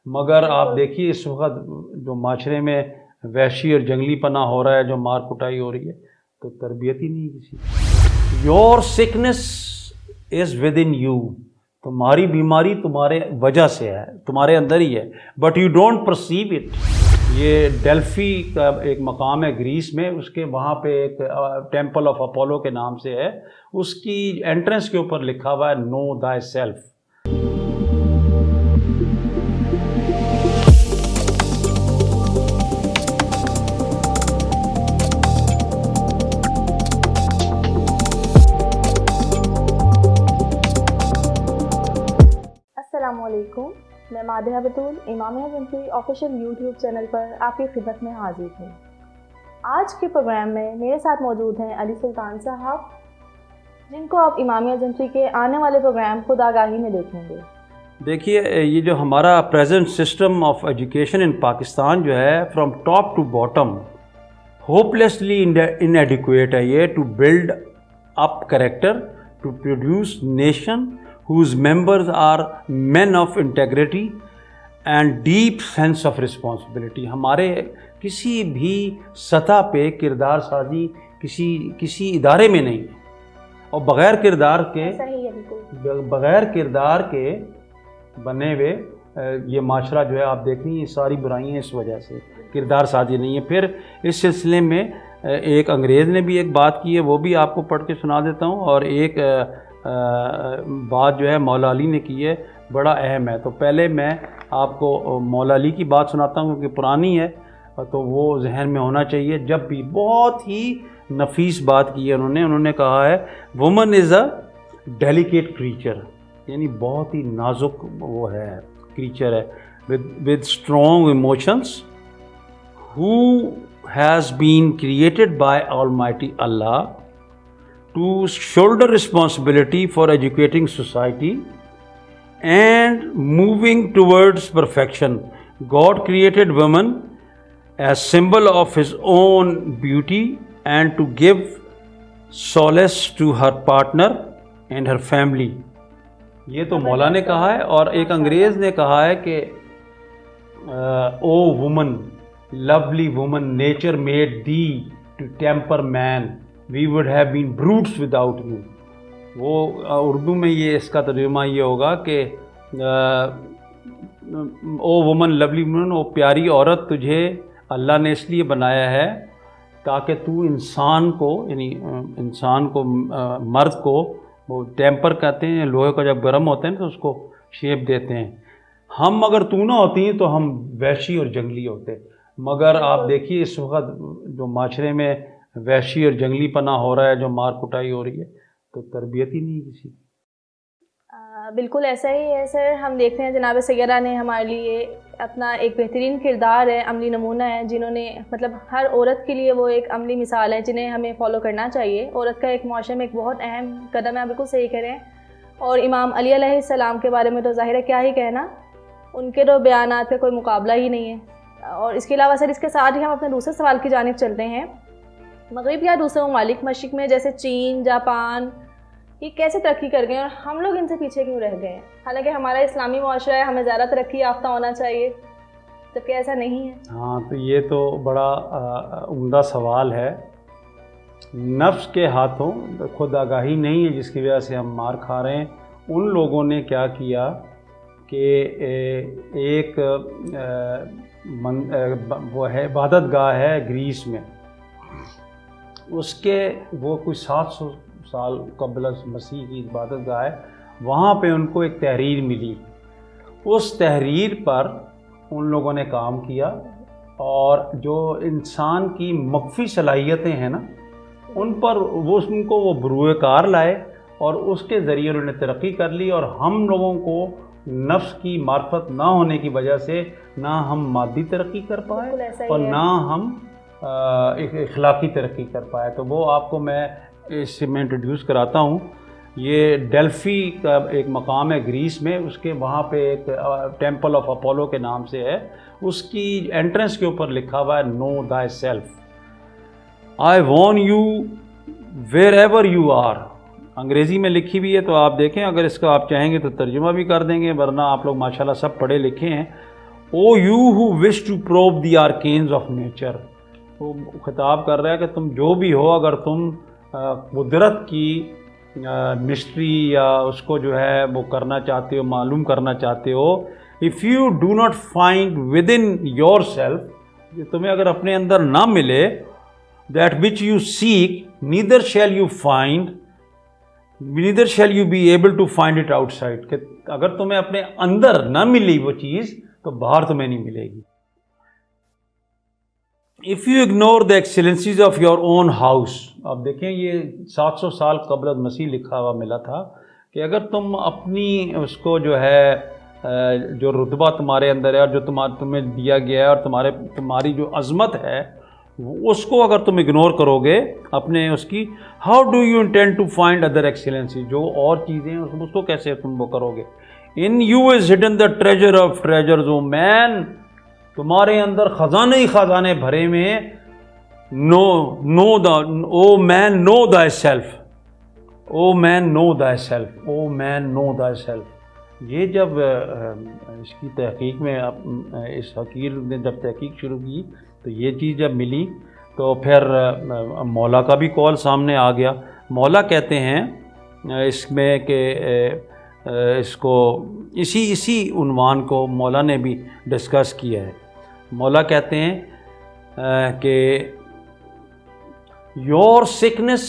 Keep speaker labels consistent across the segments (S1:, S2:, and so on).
S1: مگر آپ دیکھیے اس وقت جو معاشرے میں وحشی اور جنگلی پنا ہو رہا ہے، جو مار کٹائی ہو رہی ہے، تو تربیت ہی نہیں کسی. Your sickness is within you, تمہاری بیماری تمہارے وجہ سے ہے، تمہارے اندر ہی ہے، but you don't perceive it. یہ ڈیلفی کا ایک مقام ہے گریس میں، اس کے وہاں پہ ایک ٹیمپل آف اپولو کے نام سے ہے، اس کی انٹرنس کے اوپر لکھا ہوا ہے نو دائی سیلف.
S2: السلام علیکم، میں مادحہ بطول امامیہ جنسی آفیشیل یوٹیوب چینل پر آپ کی خدمت میں حاضر ہوں. آج کے پروگرام میں میرے ساتھ موجود ہیں علی سلطان صاحب، جن کو آپ امامیہ جنسی کے آنے والے پروگرام خود آگاہی میں دیکھیں گے.
S1: دیکھیے یہ جو ہمارا present system of education in Pakistan جو ہے from top to bottom hopelessly inadequate ہے. یہ to build up character, to produce nation whose members are men of integrity and deep sense of responsibility. ہمارے کسی بھی سطح پہ کردار سازی کسی ادارے میں نہیں ہے، اور بغیر کردار کے بنے ہوئے یہ معاشرہ جو ہے آپ دیکھ رہی ہیں، یہ ساری برائیاں اس وجہ سے کردار سازی نہیں ہے. پھر اس سلسلے میں ایک انگریز نے بھی ایک بات کی ہے، وہ بھی آپ کو پڑھ کے سنا دیتا ہوں، اور ایک بات جو ہے مولا علی نے کی ہے، بڑا اہم ہے. تو پہلے میں آپ کو مولا علی کی بات سناتا ہوں کیونکہ پرانی ہے، تو وہ ذہن میں ہونا چاہیے. جب بھی بہت ہی نفیس بات کی ہے انہوں نے کہا ہے woman is a delicate creature, یعنی بہت ہی نازک وہ ہے، کریچر ہے، with strong emotions, who has been created by Almighty Allah to shoulder responsibility for educating society and moving towards perfection. God created woman as symbol of his own beauty and to give solace to her partner and her family. یہ تو مولا نے کہا ہے. اور ایک انگریز نے کہا ہے کہ او woman, lovely woman, nature made thee to temper man. We would have been brutes without you. وہ اردو میں یہ اس کا ترجمہ یہ ہوگا کہ او وومن لولی وومن، او پیاری عورت، تجھے اللہ نے اس لیے بنایا ہے تاکہ تو انسان کو، یعنی انسان کو، مرد کو، وہ ٹیمپر کہتے ہیں، لوہے کا جب گرم ہوتے ہیں تو اس کو شیپ دیتے ہیں. ہم اگر تو نہ ہوتی ہیں تو ہم وحشی اور جنگلی ہوتے. مگر آپ دیکھیے اس وقت جو معاشرے میں وحشی اور جنگلی پنا ہو رہا ہے، جو مار کٹائی ہو رہی ہے، تو تربیت ہی نہیں کسی.
S2: بالکل ایسا ہی ہے سر. ہم دیکھتے ہیں جناب سیدہ نے ہمارے لیے اپنا ایک بہترین کردار ہے، عملی نمونہ ہے، جنہوں نے مطلب ہر عورت کے لیے وہ ایک عملی مثال ہے جنہیں ہمیں فالو کرنا چاہیے. عورت کا ایک معاشرے میں ایک بہت اہم قدم ہے، آپ بالکل صحیح کریں. اور امام علی علیہ السلام کے بارے میں تو ظاہر ہے کیا ہی کہنا، ان کے تو بیانات کا کوئی مقابلہ ہی نہیں ہے. اور اس کے علاوہ سر اس کے ساتھ ہی ہم اپنے دوسرے سوال کی جانب چلتے ہیں. مغرب یا دوسرے ممالک مشرق میں جیسے چین، جاپان، یہ کیسے ترقی کر گئے اور ہم لوگ ان سے پیچھے کیوں رہ گئے ہیں؟ حالانکہ ہمارا اسلامی معاشرہ ہے، ہمیں زیادہ ترقی یافتہ ہونا چاہیے، جبکہ ایسا نہیں ہے.
S1: ہاں، تو یہ تو بڑا عمدہ سوال ہے. نفس کے ہاتھوں خود آگاہی نہیں ہے جس کی وجہ سے ہم مار کھا رہے ہیں. ان لوگوں نے کیا کیا کہ ایک وہ ہے عبادت گاہ ہے گریس میں، اس کے وہ کوئی 700 سال قبل مسیح کی عبادت گاہ ہے. وہاں پہ ان کو ایک تحریر ملی. اس تحریر پر ان لوگوں نے کام کیا، اور جو انسان کی مخفی صلاحیتیں ہیں نا، ان پر ان کو وہ بروئے کار لائے، اور اس کے ذریعے انہوں نے ترقی کر لی. اور ہم لوگوں کو نفس کی معرفت نہ ہونے کی وجہ سے نہ ہم مادی ترقی کر پائے اور نہ ہم اخلاقی ترقی کر پائے. تو وہ آپ کو میں اس سے میں انٹروڈیوس کراتا ہوں. یہ ڈیلفی کا ایک مقام ہے گریس میں، اس کے وہاں پہ ایک ٹیمپل آف اپولو کے نام سے ہے. اس کی انٹرنس کے اوپر لکھا ہوا ہے know thyself. I warn you wherever you are. انگریزی میں لکھی ہوئی ہے، تو آپ دیکھیں، اگر اس کا آپ چاہیں گے تو ترجمہ بھی کر دیں گے، ورنہ آپ لوگ ماشاءاللہ سب پڑھے لکھے ہیں. O you who wish to probe the arcanes of nature. وہ خطاب کر رہا ہے کہ تم جو بھی ہو، اگر تم قدرت کی مسٹری یا اس کو جو ہے وہ کرنا چاہتے ہو، معلوم کرنا چاہتے ہو، if you do not find within yourself, تمہیں اگر اپنے اندر نہ ملے، that which you seek neither shall you find neither shall you be able to find it outside, کہ اگر تمہیں اپنے اندر نہ ملی وہ چیز تو باہر تمہیں نہیں ملے گی. If you ignore the excellencies of your own house. اب دیکھیں یہ 700 سال قبل از مسیح لکھا ہوا ملا تھا کہ اگر تم اپنی اس کو جو ہے جو رتبہ تمہارے اندر ہے اور جو تمہیں دیا گیا ہے اور تمہاری جو عظمت ہے اس کو اگر تم اگنور کرو گے اپنے اس کی، how do you intend to find other excellency, جو اور چیزیں ہیں اس کو کیسے تم وہ کرو گے. In you is hidden the treasure of treasures O man, تمہارے اندر خزانے ہی خزانے بھرے میں ہیں. O man know thyself, O man know thyself, O man know thyself. یہ جب اس کی تحقیق میں اس حقیر نے جب تحقیق شروع کی تو یہ چیز جب ملی تو پھر مولا کا بھی قول سامنے آ گیا. مولا کہتے ہیں اس میں کہ اس کو اسی عنوان کو مولا نے بھی ڈسکس کیا ہے. مولا کہتے ہیں کہ your sickness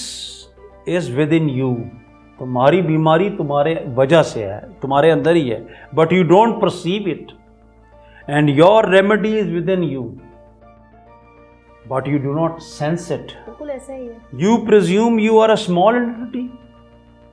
S1: is within you, تمہاری بیماری تمہارے وجہ سے ہے، تمہارے اندر ہی ہے، but you don't perceive it. And your remedy is within you but you do not sense it.
S2: بالکل ایسا ہی ہے.
S1: You presume you are a small entity,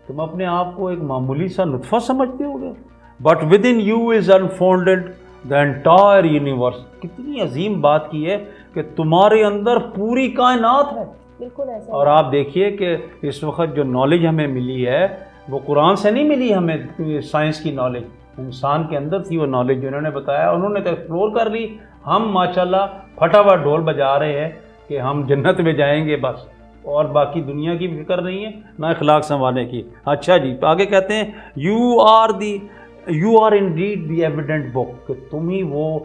S1: تم اپنے آپ کو ایک معمولی سا نطفہ سمجھتے ہو گے، but within you is unfolded the entire universe. کتنی عظیم بات کی ہے کہ تمہارے اندر پوری کائنات ہے.
S2: بالکل ایسا.
S1: اور آپ دیکھیے کہ اس وقت جو نالج ہمیں ملی ہے وہ قرآن سے نہیں ملی، ہمیں سائنس کی نالج انسان کے اندر تھی. وہ نالج جو انہوں نے بتایا انہوں نے تو ایکسپلور کر لی. ہم ماشاءاللہ پھٹا ہوا ڈھول بجا رہے ہیں کہ ہم جنت میں جائیں گے بس، اور باقی دنیا کی فکر نہیں ہے نہ اخلاق سنوارنے کی. اچھا جی آگے کہتے ہیں you are indeed the evident book, کہ تم ہی وہ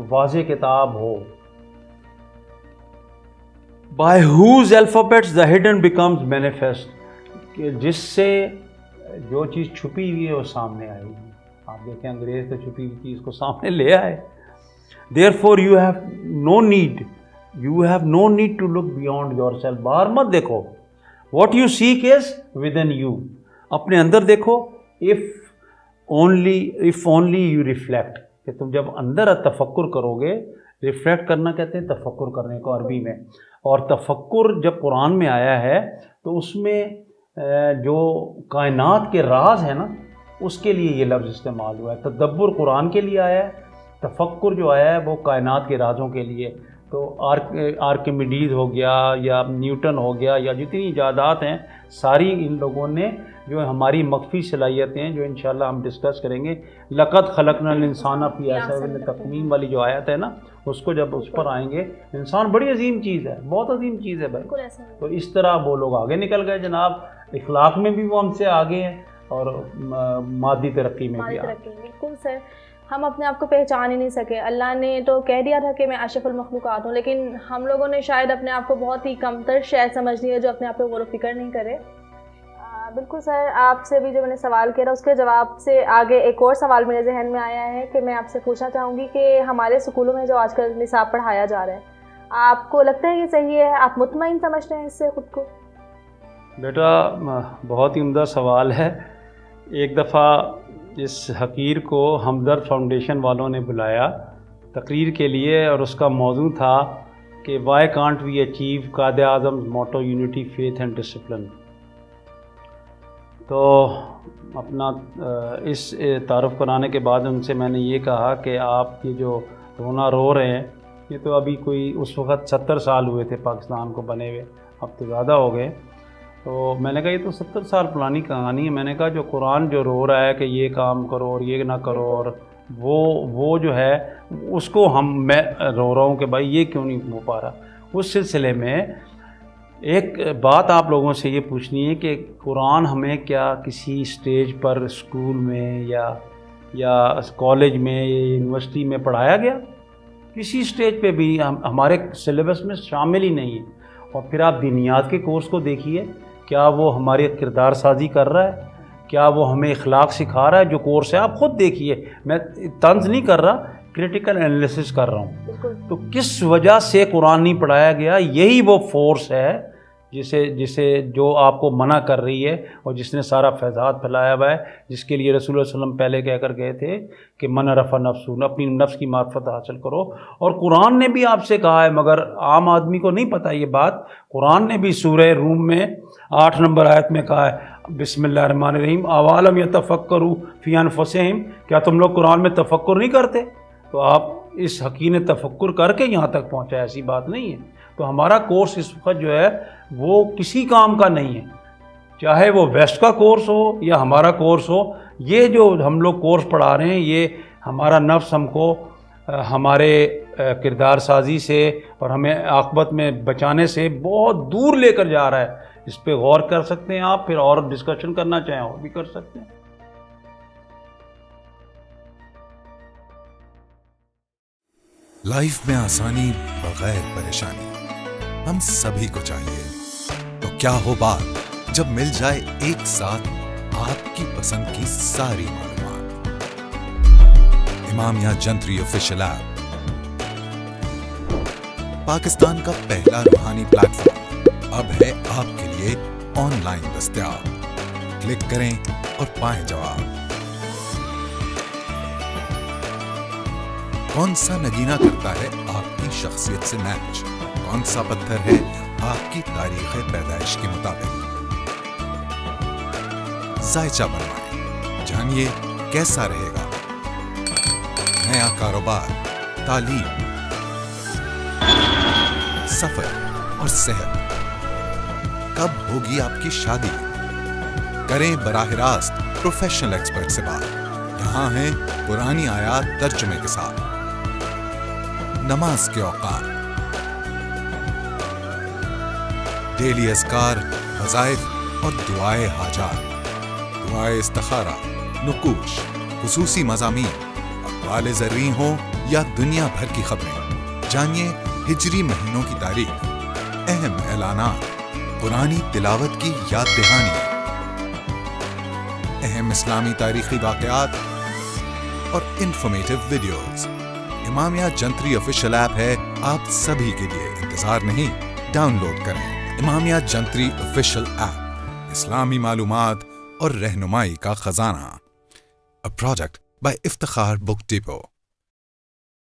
S1: واضح کتاب ہو. By whose alphabets the hidden becomes manifest, کہ جس سے جو چیز چھپی ہوئی ہے وہ سامنے آئے گی. آپ دیکھیں انگریز تو چھپی ہوئی چیز کو سامنے لے آئے. Therefore you have no need to look beyond yourself. باہر مت دیکھو. What you seek is within you. اپنے اندر دیکھو. If only you reflect. کہ تم جب اندر تفکر کرو گے، ریفلیکٹ کرنا کہتے ہیں تفکر کرنے کو عربی میں، اور تفکر جب قرآن میں آیا ہے تو اس میں جو کائنات کے راز ہے نا اس کے لیے یہ لفظ استعمال ہوا ہے. تدبر قرآن کے لیے آیا ہے، تفکر جو آیا ہے وہ کائنات کے رازوں کے لیے. تو آرکیمیڈیز ہو گیا یا نیوٹن ہو گیا یا جتنی ایجادات ہیں ساری ان لوگوں نے جو ہماری مخفی صلاحیتیں ہیں جو انشاءاللہ ہم ڈسکس کریں گے. لقد خلقنا الانسان فی احسن تقویم والی جو آیت ہے نا اس کو جب اس پر آئیں گے، انسان بڑی عظیم چیز ہے، بہت عظیم چیز ہے بھائی. تو اس طرح وہ لوگ آگے نکل گئے جناب. اخلاق میں بھی وہ ہم سے آگے ہیں اور مادی ترقی میں بھی آگے.
S2: بالکل سر، ہم اپنے آپ کو پہچان ہی نہیں سکے. اللہ نے تو کہہ دیا تھا کہ میں اشرف المخلوقات ہوں، لیکن ہم لوگوں نے شاید اپنے آپ کو بہت ہی کمتر شے سمجھ لی ہے جو اپنے آپ پہ غور و فکر نہیں کرے. بالکل سر، آپ سے بھی جو میں نے سوال کیا اس کے جواب سے آگے ایک اور سوال میرے ذہن میں آیا ہے کہ میں آپ سے پوچھنا چاہوں گی کہ ہمارے اسکولوں میں جو آج کل نصاب پڑھایا جا رہا ہے، آپ کو لگتا ہے یہ صحیح ہے؟ آپ مطمئن سمجھتے ہیں اس سے خود کو؟
S1: بیٹا بہت ہی عمدہ سوال ہے. ایک دفعہ اس حقیر کو ہمدرد فاؤنڈیشن والوں نے بلایا تقریر کے لیے اور اس کا موضوع تھا کہ why can't we achieve Quaid-e-Azam motto unity faith and discipline. تو اپنا اس تعارف کرانے کے بعد ان سے میں نے یہ کہا کہ آپ یہ جو رونا رو رہے ہیں یہ تو ابھی کوئی اس وقت 70 سال ہوئے تھے پاکستان کو بنے ہوئے، اب تو زیادہ ہو گئے. تو میں نے کہا یہ تو 70 سال پرانی کہانی ہے. میں نے کہا جو قرآن جو رو رہا ہے کہ یہ کام کرو اور یہ نہ کرو اور وہ جو ہے اس کو میں رو رہا ہوں کہ بھائی یہ کیوں نہیں ہو پا رہا. اس سلسلے میں ایک بات آپ لوگوں سے یہ پوچھنی ہے کہ قرآن ہمیں کیا کسی اسٹیج پر اسکول میں یا یا کالج میں یا یونیورسٹی میں پڑھایا گیا؟ کسی اسٹیج پہ بھی ہمارے سلیبس میں شامل ہی نہیں ہے. اور پھر آپ دینیات کے کورس کو دیکھیے، کیا وہ ہماری کردار سازی کر رہا ہے؟ کیا وہ ہمیں اخلاق سکھا رہا ہے؟ جو کورس ہے آپ خود دیکھیے، میں طنز نہیں کر رہا، کریٹیکل انالیسس کر رہا ہوں. تو کس وجہ سے قرآن نہیں پڑھایا گیا؟ یہی وہ فورس ہے جسے جو آپ کو منع کر رہی ہے اور جس نے سارا فیضات پھیلایا ہوا ہے، جس کے لیے رسول اللہ صلی اللہ علیہ وسلم پہلے کہہ کر گئے تھے کہ من عرف نفسہ، اپنی نفس کی معرفت حاصل کرو. اور قرآن نے بھی آپ سے کہا ہے، مگر عام آدمی کو نہیں پتہ یہ بات. قرآن نے بھی سورہ روم میں 8 نمبر آیت میں کہا ہے بسم اللہ الرحمن الرحیم اولم یتفکروا فی انفسہم، کیا تم لوگ قرآن میں تفکر نہیں کرتے؟ تو آپ اس حقی نے تفکر کر کے یہاں تک پہنچا، ایسی بات نہیں ہے. تو ہمارا کورس اس وقت جو ہے وہ کسی کام کا نہیں ہے، چاہے وہ ویسٹ کا کورس ہو یا ہمارا کورس ہو. یہ جو ہم لوگ کورس پڑھا رہے ہیں، یہ ہمارا نفس ہم کو ہمارے کردار سازی سے اور ہمیں عاقبت میں بچانے سے بہت دور لے کر جا رہا ہے. اس پہ غور کر سکتے ہیں آپ، پھر اور ڈسکشن کرنا چاہیں اور بھی کر سکتے ہیں.
S3: لائف میں آسانی بغیر پریشانی ہم سبھی کو چاہیے. تو کیا ہو بات جب مل جائے ایک ساتھ آپ کی پسند کی ساری معلومات. امامیہ جنتری آفیشیل ایپ پاکستان کا پہلا روحانی پلیٹ فارم اب ہے آپ کے لیے آن لائن دستیاب. کلک کریں اور پائیں جواب. کون سا نگینہ کرتا ہے آپ کی شخصیت سے میچ؟ کون سا پتھر ہے آپ کی تاریخ پیدائش کے مطابق؟ ذائچہ بنوائیں، جانیے کیسا رہے گا. نیا کاروبار، تعلیم، سفر اور صحت. کب ہوگی آپ کی شادی؟ کریں براہ راست پروفیشنل ایکسپرٹ سے بات. یہاں ہیں قرآنی آیات ترجمے کے ساتھ. نماز کے اوقات، ڈیلی اذکار، وظائف اور دعائے حاجات، دعائے استخارہ، نقوش، خصوصی مضامین، اقوال زرعی ہوں یا دنیا بھر کی خبریں. جانیے ہجری مہینوں کی تاریخ، اہم اعلانات، قرآنی تلاوت کی یاد دہانی، اہم اسلامی تاریخی واقعات اور انفارمیٹیو ویڈیوز. امامیہ جنتری آفیشیل ایپ ہے آپ سبھی کے لیے. انتظار نہیں، ڈاؤن لوڈ کریں امامیہ جنتری آفیشیل ایپ. اسلامی معلومات اور رہنمائی کا خزانہ. A project by Iftikhar book depot.